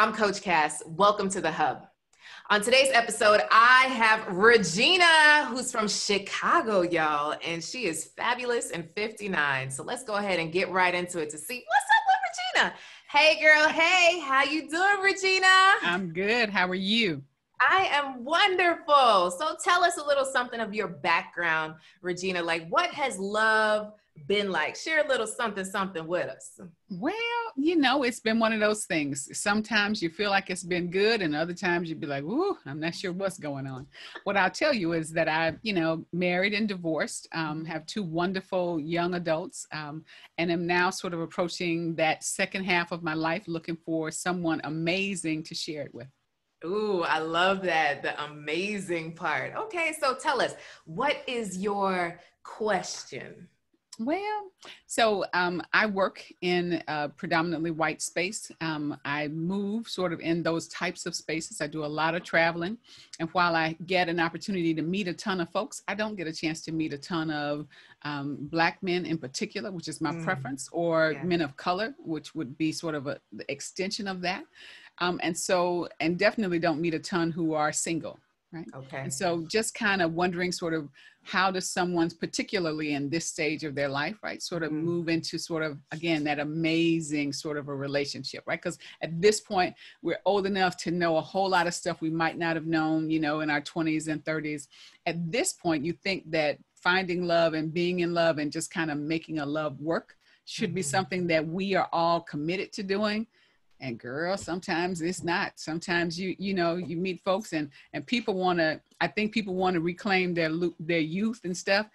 I'm Coach Cass. Welcome to the Hub. On today's episode, I have Regina, who's from Chicago, y'all, and she is fabulous and 59. So let's go ahead and get right into it to see what's up with Regina. Hey, girl. Hey, how you doing, Regina? I'm good. How are you? I am wonderful. So tell us a little something of your background, Regina. Like, what has love been like? Share a little something with us. Well, it's been one of those things. Sometimes you feel like it's been good, and other times you'd be like, ooh, I'm not sure what's going on. What I'll tell you is that I, married and divorced, have two wonderful young adults, and am now sort of approaching that second half of my life, looking for someone amazing to share it with. Ooh, I love that. The amazing part. Okay, so tell us, what is your question? Well, so I work in a predominantly white space. I move sort of in those types of spaces. I do a lot of traveling. And while I get an opportunity to meet a ton of folks, I don't get a chance to meet a ton of Black men in particular, which is my preference, or men of color, which would be sort of the extension of that. And definitely don't meet a ton who are single. Right. Okay. And so just kind of wondering sort of how does someone, particularly in this stage of their life, right, sort of move into sort of, again, that amazing sort of a relationship, right? Because at this point, we're old enough to know a whole lot of stuff we might not have known, in our 20s and 30s. At this point, you think that finding love and being in love and just kind of making a love work should be something that we are all committed to doing. And girl, sometimes it's not. Sometimes you meet folks and people I think people want to reclaim their youth and stuff.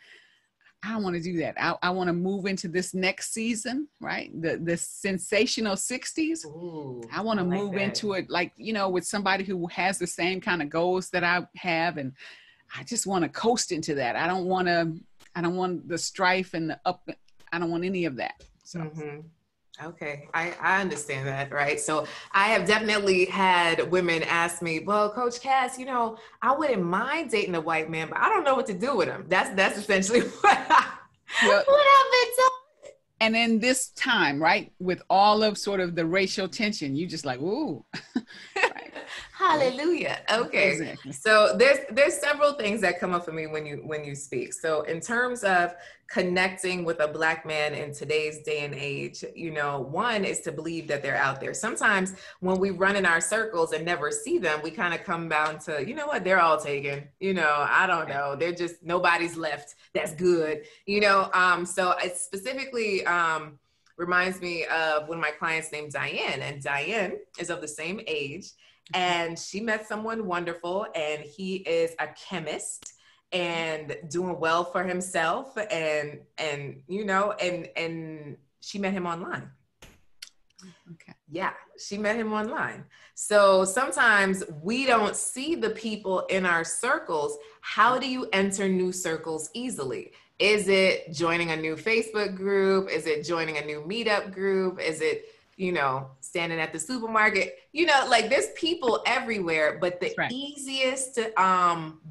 I don't want to do that. I want to move into this next season, right? The sensational 60s. Ooh, I want to move into it like, with somebody who has the same kind of goals that I have. And I just want to coast into that. I don't want the strife and the up. I don't want any of that. So. Okay, I understand that, right? So I have definitely had women ask me, well, Coach Cass, I wouldn't mind dating a white man, but I don't know what to do with him. That's essentially what I've been told. And in this time, right, with all of sort of the racial tension, you just like, ooh. Right. Hallelujah. Okay. Exactly. So there's several things that come up for me when you speak. So in terms of connecting with a Black man in today's day and age, one is to believe that they're out there. Sometimes when we run in our circles and never see them, we kind of come down to, what, they're all taken, I don't know. They're just, nobody's left. That's good. So it specifically, reminds me of one of my clients named Diane, and Diane is of the same age. And she met someone wonderful, and he is a chemist and doing well for himself. And she met him online. Okay. Yeah, she met him online. So sometimes we don't see the people in our circles. How do you enter new circles easily? Is it joining a new Facebook group? Is it joining a new meetup group? Is it standing at the supermarket, like there's people everywhere, but the easiest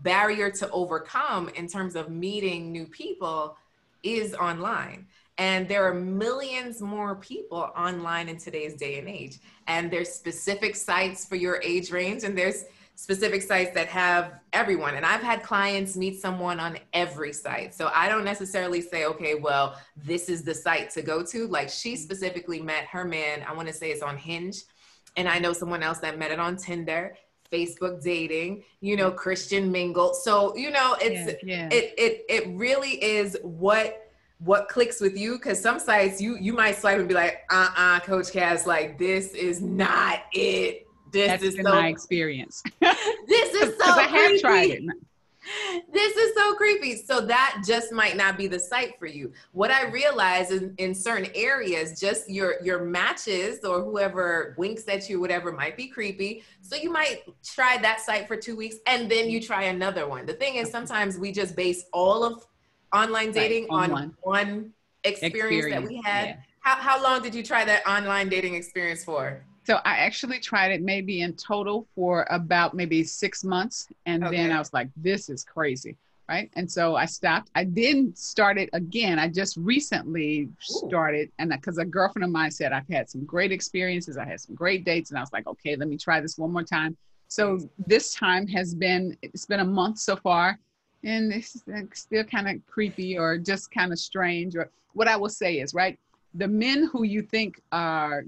barrier to overcome in terms of meeting new people is online. And there are millions more people online in today's day and age. And there's specific sites for your age range, and there's specific sites that have everyone. And I've had clients meet someone on every site. So I don't necessarily say, okay, well, this is the site to go to. Like she specifically met her man, I want to say it's on Hinge. And I know someone else that met it on Tinder, Facebook dating, Christian Mingle. So, it really is what clicks with you. Cause some sites you might swipe and be like, Coach Cass, like this is not it. That's been my experience. This is so I have tried it. This is so creepy. So that just might not be the site for you. What I realize in certain areas, just your matches or whoever winks at you, whatever, might be creepy. So you might try that site for 2 weeks and then you try another one. The thing is, sometimes we just base all of online dating on one experience that we had. Yeah. How long did you try that online dating experience for? So I actually tried it maybe in total for about maybe 6 months. And then I was like, this is crazy. right? And so I stopped. I didn't start it again. I just recently started, and because a girlfriend of mine said I've had some great experiences, I had some great dates, and I was like, okay, let me try this one more time. So this time it's been a month so far, and it's still kind of creepy or just kind of strange. Or what I will say is, right, the men who you think are,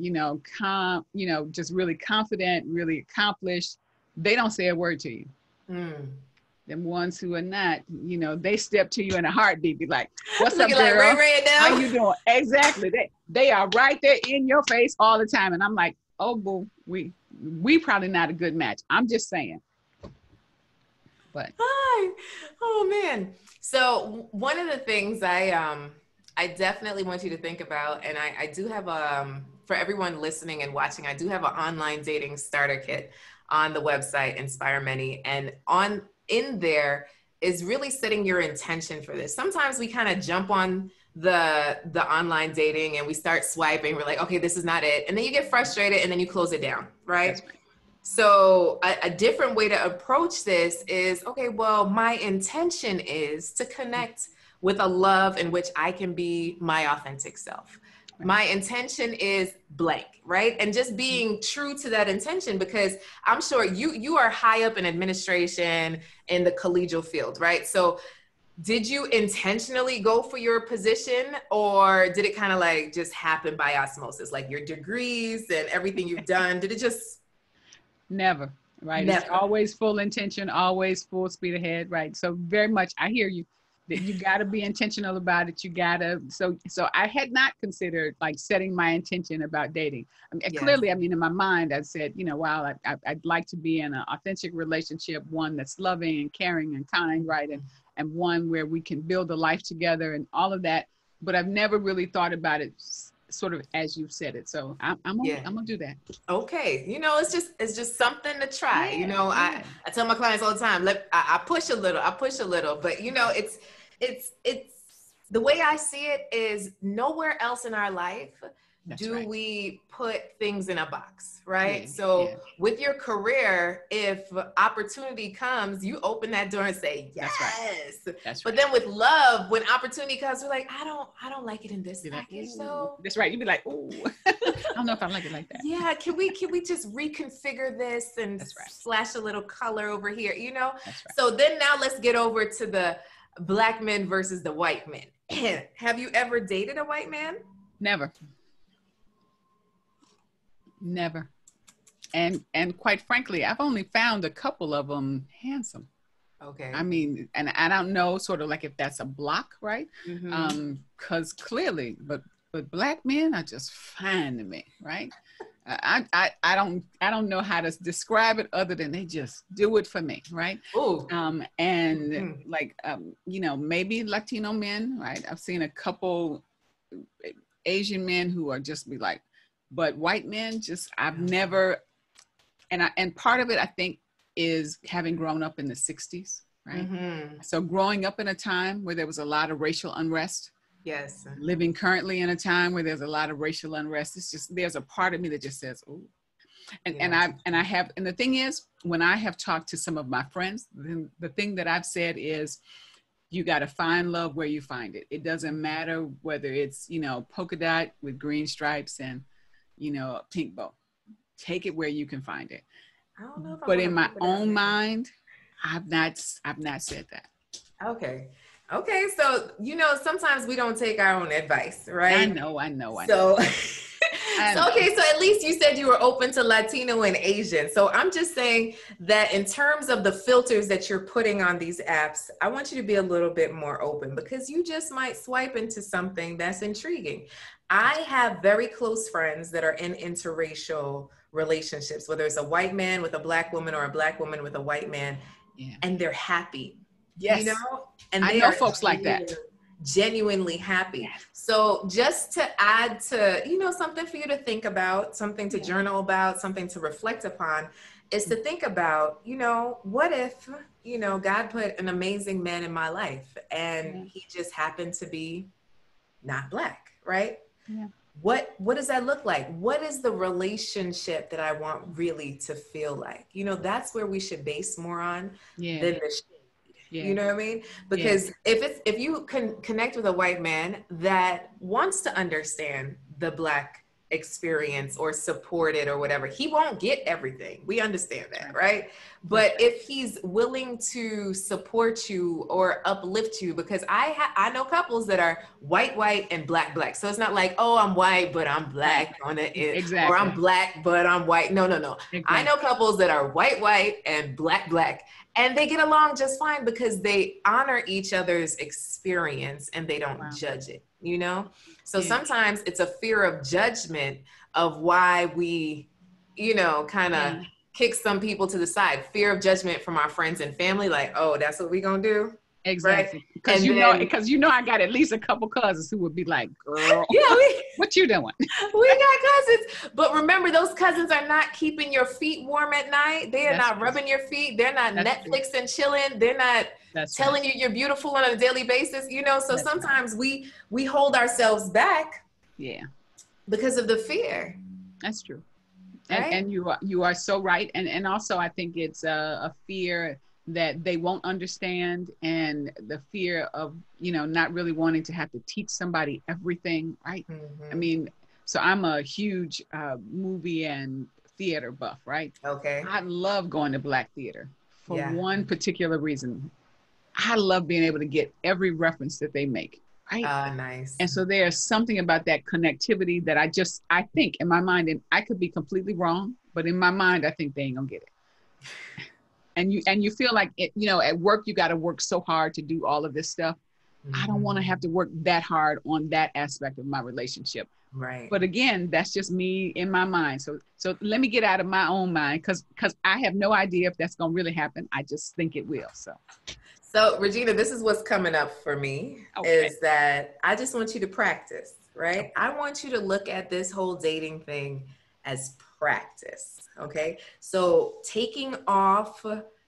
just really confident, really accomplished, they don't say a word to you. Them ones who are not, they step to you in a heartbeat, be like, what's up, girl? Like Ray now. How you doing? Exactly. They are right there in your face all the time. And I'm like, oh, boo, we probably not a good match. I'm just saying. But hi. Oh man. So one of the things I definitely want you to think about, and I do have for everyone listening and watching, I do have an online dating starter kit on the website Inspire Many, and in there is really setting your intention for this. Sometimes we kind of jump on the online dating and we start swiping. We're like, okay, this is not it. And then you get frustrated and then you close it down, right? That's right. So a different way to approach this is, okay, well, my intention is to connect with a love in which I can be my authentic self. My intention is blank, right? And just being true to that intention, because I'm sure you are high up in administration in the collegial field, right? So did you intentionally go for your position, or did it kind of like just happen by osmosis? Like your degrees and everything you've done, did it just? Never, right? Never. It's always full intention, always full speed ahead, right? So very much, I hear you. That you got to be intentional about it. You got to, so I had not considered like setting my intention about dating. I mean, clearly, I mean, in my mind, I said, wow, I'd like to be in an authentic relationship, one that's loving and caring and kind, right? And one where we can build a life together and all of that. But I've never really thought about it sort of as you said it. So I'm gonna do that. Okay. It's just something to try. I tell my clients all the time, I push a little, but it's the way I see it is nowhere else in our life we put things in a box, right? With your career, if opportunity comes, you open that door and say, yes. That's right. But then with love, when opportunity comes, we're like, I don't like it in this package. So that's right. You'd be like, oh, I don't know if I like it like that. Yeah. Can we just reconfigure this and slash a little color over here, That's right. So then now let's get over to the Black men versus the white men. Have you ever dated a white man? Never. And quite frankly, I've only found a couple of them handsome. Okay. I mean, and I don't know sort of like if that's a block, right? Because clearly, but Black men are just fine to me, right? I don't know how to describe it other than they just do it for me, right? Ooh. Maybe Latino men, right? I've seen a couple Asian men who are just be like, but white men, I've never, and part of it I think is having grown up in the 60s, right? So growing up in a time where there was a lot of racial unrest. Yes. Living currently in a time where there's a lot of racial unrest. It's just, there's a part of me that just says, "Ooh," and the thing is, when I have talked to some of my friends, the thing that I've said is, you got to find love where you find it. It doesn't matter whether it's polka dot with green stripes and a pink bow. Take it where you can find it. I don't know if but in my own mind, I've not said that. Okay, so sometimes we don't take our own advice, right? I know. So okay, so at least you said you were open to Latino and Asian. So I'm just saying that in terms of the filters that you're putting on these apps, I want you to be a little bit more open, because you just might swipe into something that's intriguing. I have very close friends that are in interracial relationships, whether it's a white man with a Black woman or a Black woman with a white man, and they're happy. Yes. And I know folks like that. Genuinely happy. Yes. So just to add to, something for you to think about, something to journal about, something to reflect upon, is to think about, what if, God put an amazing man in my life and he just happened to be not Black, right? Yeah. What does that look like? What is the relationship that I want really to feel like? That's where we should base more on than the shade. You know what I mean? Because if you can connect with a white man that wants to understand the Black experience or support it or whatever, he won't get everything. We understand that, right? But if he's willing to support you or uplift you, because I know couples that are white and black. So it's not like, oh, I'm white but I'm Black on it, or I'm Black but I'm white. No. Exactly. I know couples that are white and black, and they get along just fine because they honor each other's experience and they don't judge it, you know? So sometimes it's a fear of judgment of why we, you know, kind of kick some people to the side. Fear of judgment from our friends and family, like, oh, that's what we gonna do? Exactly. Right? Because you know I got at least a couple cousins who would be like, girl, what you doing? We got cousins. But remember, those cousins are not keeping your feet warm at night. They are not rubbing your feet. They're not Netflix and chilling. They're not telling you you're beautiful on a daily basis. You know, so sometimes we hold ourselves back because of the fear. That's true. And you are so right. And also I think it's a fear that they won't understand, and the fear of, you know, not really wanting to have to teach somebody everything, right? I mean, so I'm a huge movie and theater buff, right? Okay. I love going to Black theater for one particular reason. I love being able to get every reference that they make, right? Nice. And so there's something about that connectivity that I think in my mind, and I could be completely wrong, but in my mind, I think they ain't gonna get it. And you feel like it, you know, at work, you got to work so hard to do all of this stuff. I don't want to have to work that hard on that aspect of my relationship. Right. But again, that's just me in my mind. So let me get out of my own mind, because I have no idea if that's going to really happen. I just think it will. So Regina, this is what's coming up for me, is that I just want you to practice, right? I want you to look at this whole dating thing as practice. Okay. So taking off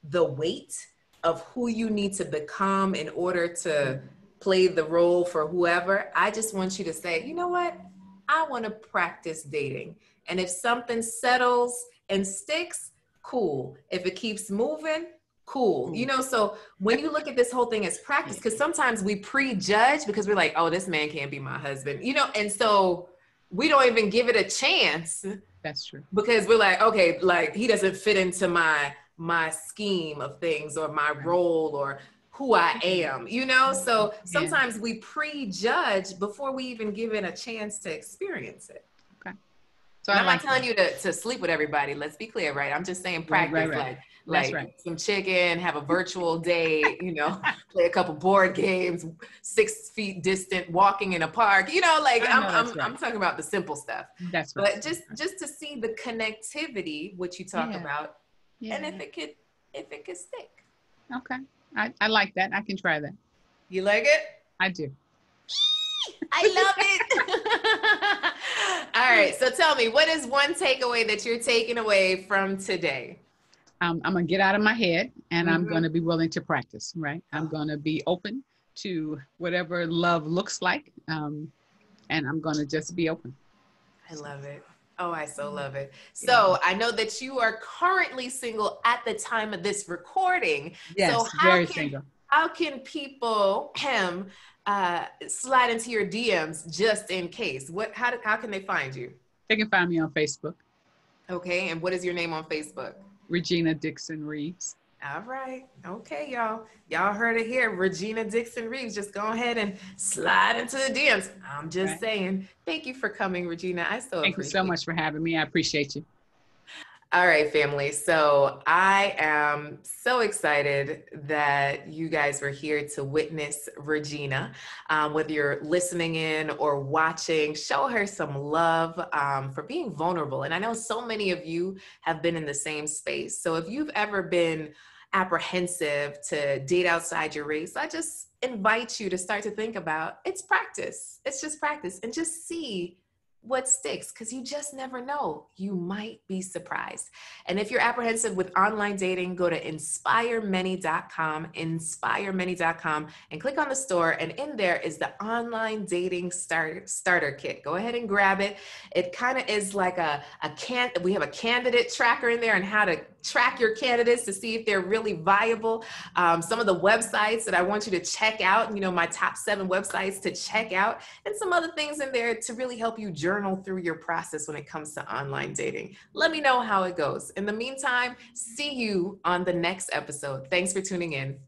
the weight of who you need to become in order to play the role for whoever, I just want you to say, you know what? I want to practice dating. And if something settles and sticks, cool. If it keeps moving, cool. You know, so when you look at this whole thing as practice, because sometimes we prejudge because we're like, oh, this man can't be my husband, you know, and so we don't even give it a chance. That's true. Because we're like, okay, like he doesn't fit into my scheme of things or my role or who I am, you know? So sometimes we prejudge before we even give it a chance to experience it. Okay. So I'm not telling you to sleep with everybody. Let's be clear, right? I'm just saying practice, like some chicken, have a virtual date, you know, play a couple board games, 6 feet distant, walking in a park, you know, like I'm talking about the simple stuff. That's right. But just to see the connectivity, which you talk about, and if it could stick. Okay. I like that. I can try that. You like it? I do. I love it. All right. So tell me, what is one takeaway that you're taking away from today? I'm going to get out of my head, and I'm going to be willing to practice, right? I'm going to be open to whatever love looks like. And I'm going to just be open. I love it. Oh, I so love it. So I know that you are currently single at the time of this recording. Yes, so single. How can people slide into your DMs just in case? How can they find you? They can find me on Facebook. Okay. And what is your name on Facebook? Regina Dixon-Reeves. All right. Okay, y'all. Y'all heard it here. Regina Dixon-Reeves. Just go ahead and slide into the DMs. I'm just saying. Thank you for coming, Regina. I so appreciate it. Thank you so much for having me. I appreciate you. All right, family. So I am so excited that you guys were here to witness Regina. Whether you're listening in or watching, show her some love for being vulnerable. And I know so many of you have been in the same space. So if you've ever been apprehensive to date outside your race, I just invite you to start to think about it's practice. It's just practice, and just see what sticks, because you just never know. You might be surprised. And if you're apprehensive with online dating, go to inspiremany.com, and click on the store. And in there is the online dating starter kit. Go ahead and grab it. It kind of is like we have a candidate tracker in there and how to track your candidates to see if they're really viable. Some of the websites that I want you to check out, my top 7 websites to check out, and some other things in there to really help you journal through your process when it comes to online dating. Let me know how it goes. In the meantime, see you on the next episode. Thanks for tuning in.